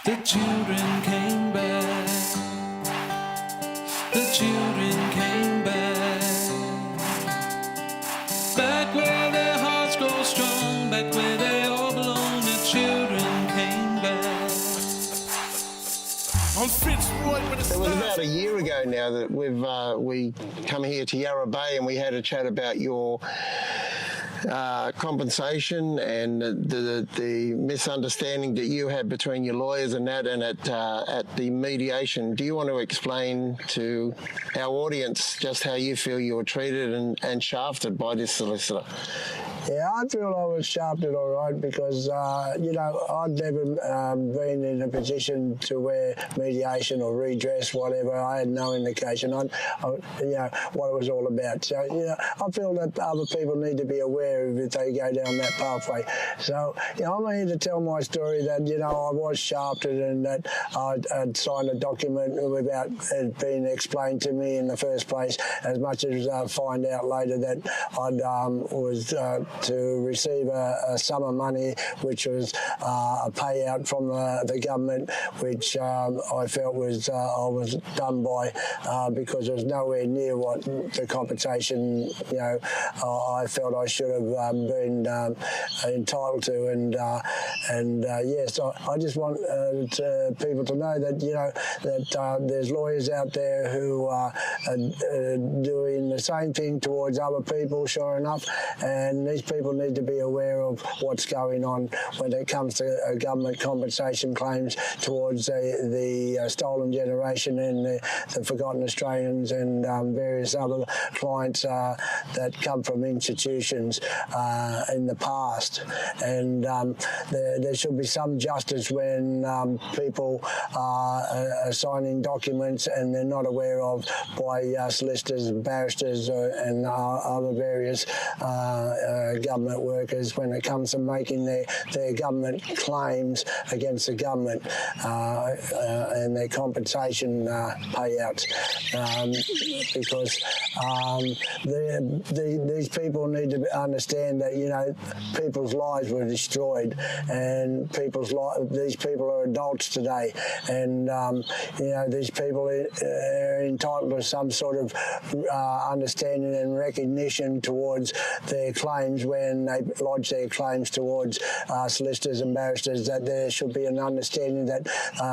The children came back. The children came back. Back where their hearts grow strong, back where they all belong. The children came back. I'm Fitzroy with a It was about a year ago now that we come here to Yarra Bay and we had a chat about your compensation and the misunderstanding that you had between your lawyers and that, and at the mediation. Do you want to explain to our audience just how you feel you were treated and shafted by this solicitor? Yeah, I feel I was shafted all right because, you know, I'd never been in a position to where mediation or redress, whatever. I had no indication on, you know, what it was all about. So, you know, I feel that other people need to be aware of if they go down that pathway. So, you know, I'm here to tell my story that, you know, I was shafted and that I'd signed a document without it being explained to me in the first place, as much as find out later that I'd was to receive a sum of money, which was a payout from the government, which I felt was I was done by because it was nowhere near what the compensation, you know, I felt I should have been entitled to. And yes, I just want people to know that, you know, that there's lawyers out there who are doing the same thing towards other people, sure enough, and these people need to be aware of what's going on when it comes to government compensation claims towards the stolen generation and the forgotten Australians and various other clients that come from institutions in the past. And there should be some justice when people are signing documents and they're not aware of by solicitors, barristers and other various government workers when it comes to making their government claims against the government and their compensation payouts, because these people need to understand that, you know, people's lives were destroyed and these people are adults today, and you know, these people are entitled to some sort of understanding and recognition towards their claims when they lodge their claims towards solicitors and barristers, that there should be an understanding that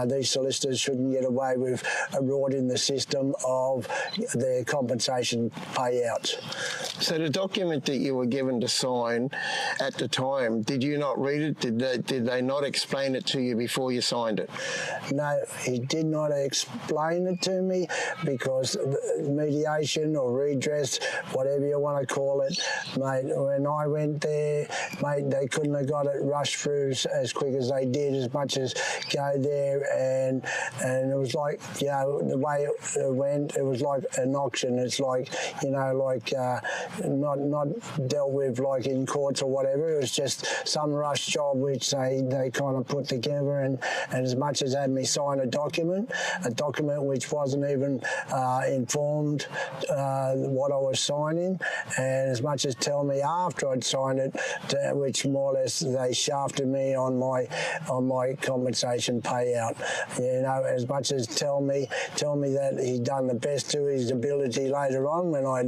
these solicitors shouldn't get away with eroding the system of their compensation payouts. So the document that you were given to sign at the time, did you not read it? Did they not explain it to you before you signed it? No, he did not explain it to me because mediation or redress, whatever you want to call it, mate, when I went there, mate, they couldn't have got it rushed through as quick as they did, as much as go there, and it was like, you know, the way it went, it was like an auction. It's like, you know, like not dealt with like in courts or whatever. It was just some rush job which they kind of put together, and as much as had me sign a document which wasn't even informed what I was signing, and as much as tell me after I'd signed it, which more or less they shafted me on my compensation payout. You know, as much as tell me that he'd done the best to his ability later on when I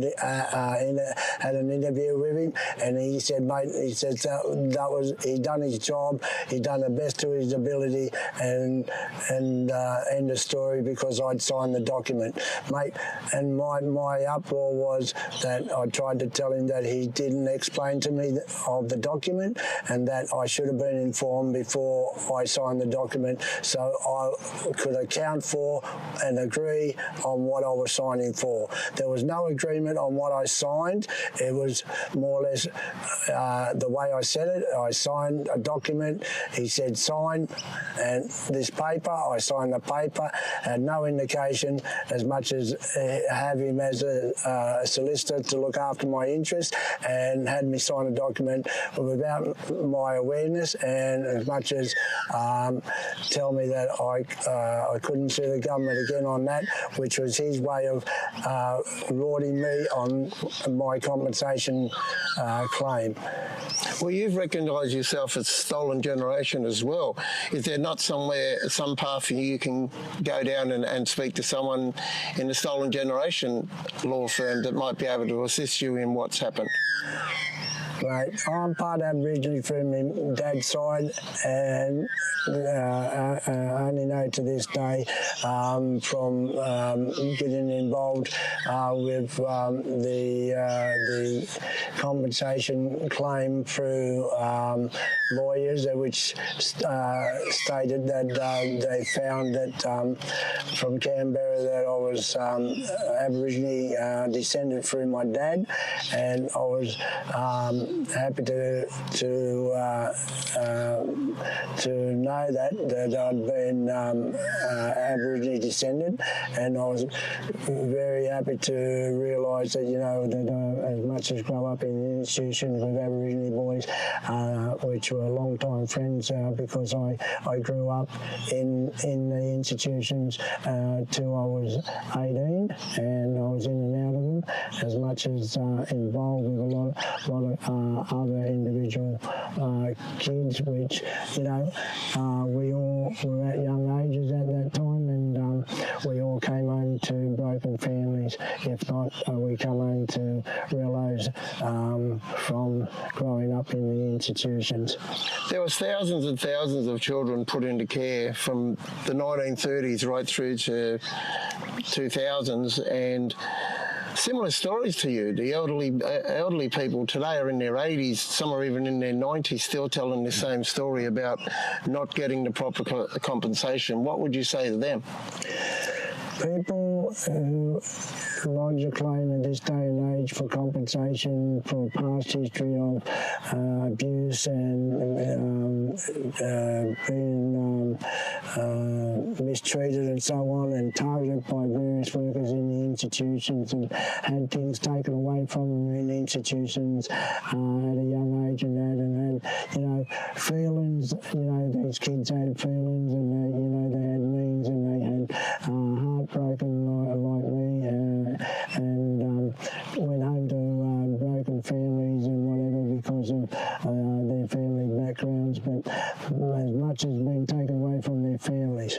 had an interview with him, and he said, mate, he said that was, he'd done his job, he'd done the best to his ability, and end of story, because I'd signed the document, mate. And my uproar was that I tried to tell him that he didn't explain to me of the document, and that I should have been informed before I signed the document, so I could account for and agree on what I was signing for. There was no agreement on what I signed. It was more or less the way I said it. I signed a document. He said sign and this paper. I signed the paper. Had no indication, as much as have him as a solicitor to look after my interests, and had me sign a document without my awareness, and as much as tell me that I couldn't sue the government again on that, which was his way of rewarding me on my compensation claim. Well, you've recognised yourself as stolen generation as well. Is there not somewhere, some path you can go down and speak to someone in the stolen generation law firm that might be able to assist you in what's happened? Right. I'm part Aboriginal from my dad's side, and I only know to this day from getting involved with the compensation claim through lawyers, which stated that they found that from Canberra that I was Aboriginal descendant through my dad, and I was happy to know that I'd been Aboriginal descendant, and I was very happy to realise that, you know, that as much as grow up in institutions with Aboriginal boys, which were long-time friends, because I grew up in the institutions till I was 18, and I was in and out of them, as much as involved with a lot of other individual kids, which, you know, we all were at young ages at that time, and we all came home to broken families. If not, we come home to realize from growing up in the institutions. There was thousands and thousands of children put into care from the 1930s right through to 2000s, and similar stories to you. The elderly people today are in their 80s, some are even in their 90s, still telling the same story about not getting the proper compensation. What would you say to them? People who lodge a claim at this day and age for compensation for past history of abuse and being mistreated and so on, and targeted by various workers in the institutions, and had things taken away from them in the institutions at a young age, and had, you know, feelings. You know, these kids had feelings, and they, you know, they had needs, and they had heartbroken like me, and went home to broken families and whatever because of their family backgrounds. But as much as being taken away from their families,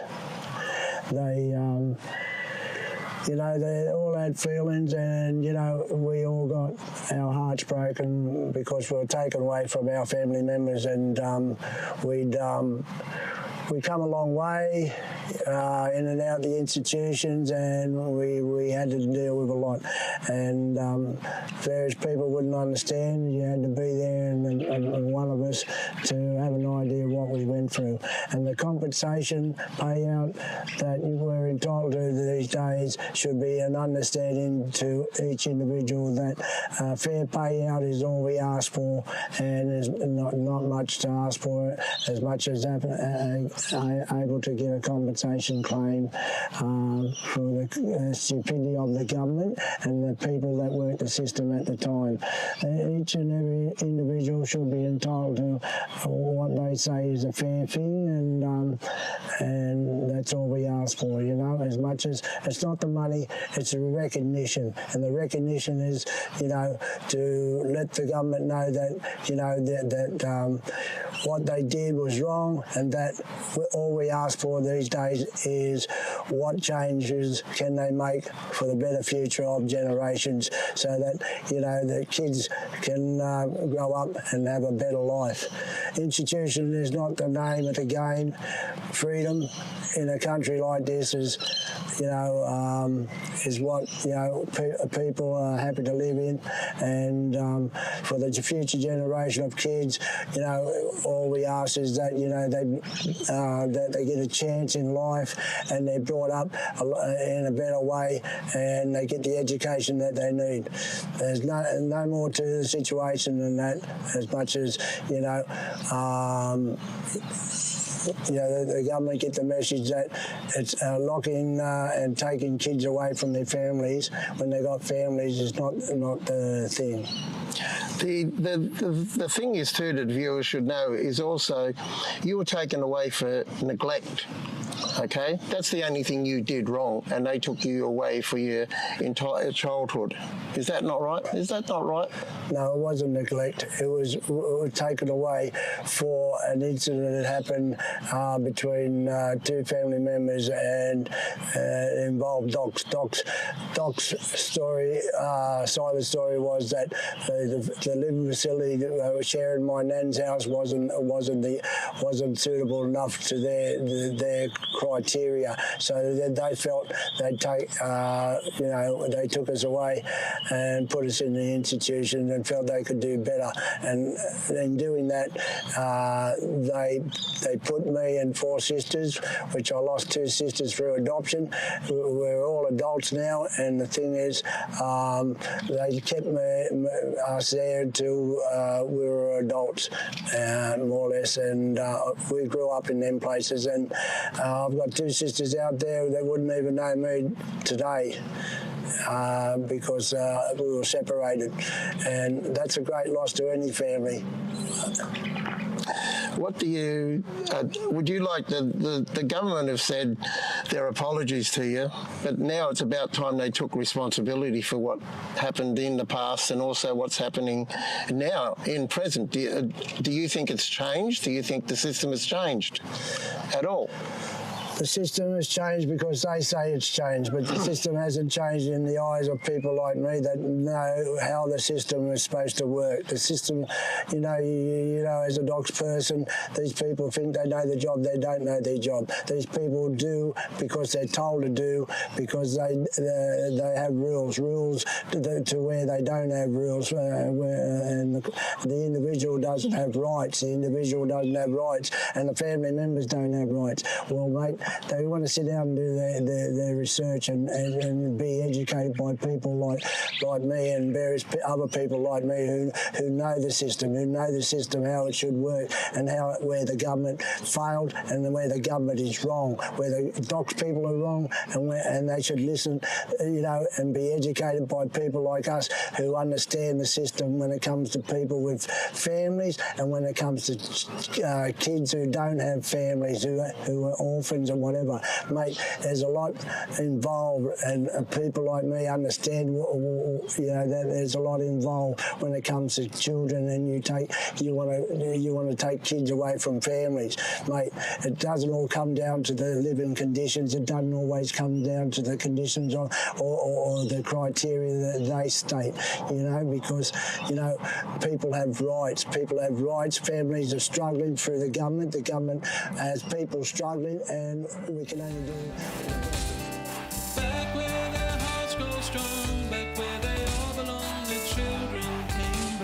they you know, they all had feelings, and, you know, we all got our hearts broken because we were taken away from our family members, and we'd come a long way in and out the institutions, and we had to deal with a lot, and various people wouldn't understand. You had to be there, and one of us to have an idea of what we went through. And the compensation payout that we're entitled to these days should be an understanding to each individual that fair payout is all we ask for, and there's not much to ask for, as much as able to get a compensation claim for the stupidity of the government and the people that work the system at the time. Each and every individual should be entitled to what they say is a fair thing, and that's all we ask for, you know, as much as it's not the money, it's a recognition, and the recognition is, you know, to let the government know that, you know, that what they did was wrong, and that all we ask for these days is what changes can they make for the better future of generations, so that, you know, the kids can grow up and have a better life. Institution is not the name of the game. Freedom in a country like this is, you know, is what, you know, people are happy to live in, and for the future generation of kids, you know, all we ask is that, you know, that they get a chance in life, and they're brought up in a better way, and they get the education that they need. There's no more to the situation than that, as much as, you know, the government get the message that it's locking and taking kids away from their families when they got families is not the thing. The thing is too that viewers should know is also you were taken away for neglect. Okay, that's the only thing you did wrong, and they took you away for your entire childhood. Is that not right? Is that not right? No, it wasn't neglect. It was taken away for an incident that happened between two family members and involved Doc's story. Side of the story was that the living facility that they were sharing, my nan's house, wasn't suitable enough to their criteria. So they felt they'd take, they took us away and put us in the institution and felt they could do better. And in doing that, they put me and 4 sisters, which I lost 2 sisters through adoption. We're all adults now, and the thing is, they kept us there until we were adults, more or less, and we grew up in them places. And I've got 2 sisters out there that wouldn't even know me today because we were separated, and that's a great loss to any family. What do you, would you like, the government have said their apologies to you, but now it's about time they took responsibility for what happened in the past and also what's happening now in present. Do you think it's changed? Do you think the system has changed at all? The system has changed because they say it's changed, but the system hasn't changed in the eyes of people like me that know how the system is supposed to work. The system, you know, as a docs person, these people think they know the job. They don't know their job. These people do because they're told to do, because they have rules to where they don't have rules, and the individual doesn't have rights. The individual doesn't have rights, and the family members don't have rights. Well, mate, they want to sit down and do their research and be educated by people like me and various other people like me who know the system, how it should work, and where the government failed and where the government is wrong, where the docs people are wrong, and they should listen, and be educated by people like us who understand the system when it comes to people with families and when it comes to kids who don't have families, who are orphans and whatever. Mate, there's a lot involved, and people like me understand, that there's a lot involved when it comes to children, and you want to take kids away from families. Mate, it doesn't all come down to the living conditions. It doesn't always come down to the conditions or the criteria that they state, because, people have rights. People have rights. Families are struggling through the government. The government has people struggling, and we can only do Back where their hearts grow strong, back where they all belong, the children came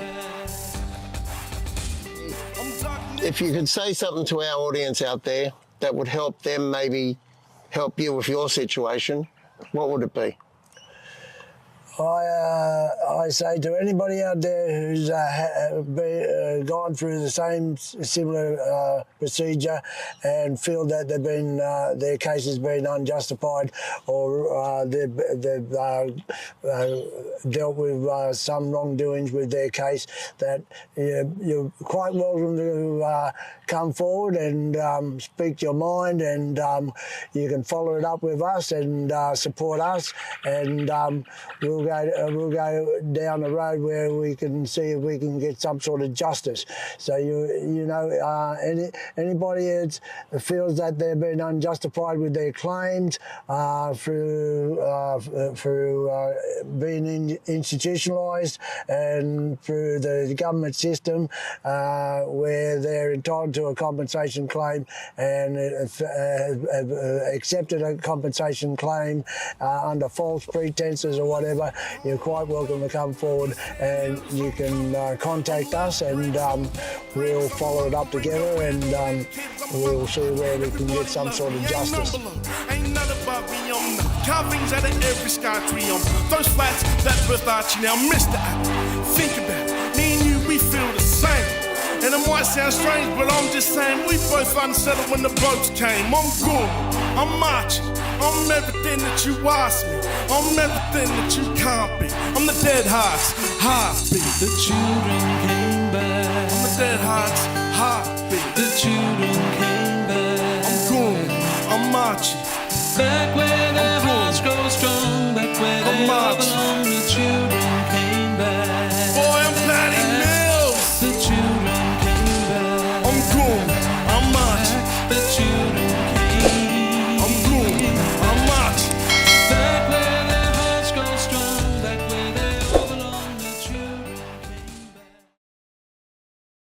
back. If you could say something to our audience out there that would help them, maybe help you with your situation, what would it be? I say to anybody out there who's gone through the same similar procedure and feel that their case has been unjustified, or they've dealt with some wrongdoings with their case, that you're quite welcome to come forward and speak your mind, and you can follow it up with us and support us, and we'll go down the road where we can see if we can get some sort of justice. So anybody that feels that they've been unjustified with their claims through being institutionalised and through the government system, where they're entitled to a compensation claim and have accepted a compensation claim under false pretences or whatever, you're quite welcome to come forward, and you can contact us, and we'll follow it up together, and we'll see where we can get some sort of justice. Ain't nothing about me on the carvings out of every sky tree on those flats that birthed Archie. Now, Mr. Apple, think about it. Me and you, we feel the same. And it might sound strange, but I'm just saying we both unsettled when the boats came. I'm good, I'm marching, I'm everything that you asked me. I'm everything that you can't be. I'm the dead heart's heartbeat. The children came back. I'm the dead heart's heartbeat. The children came back. I'm good, I'm marching. Versace. Back where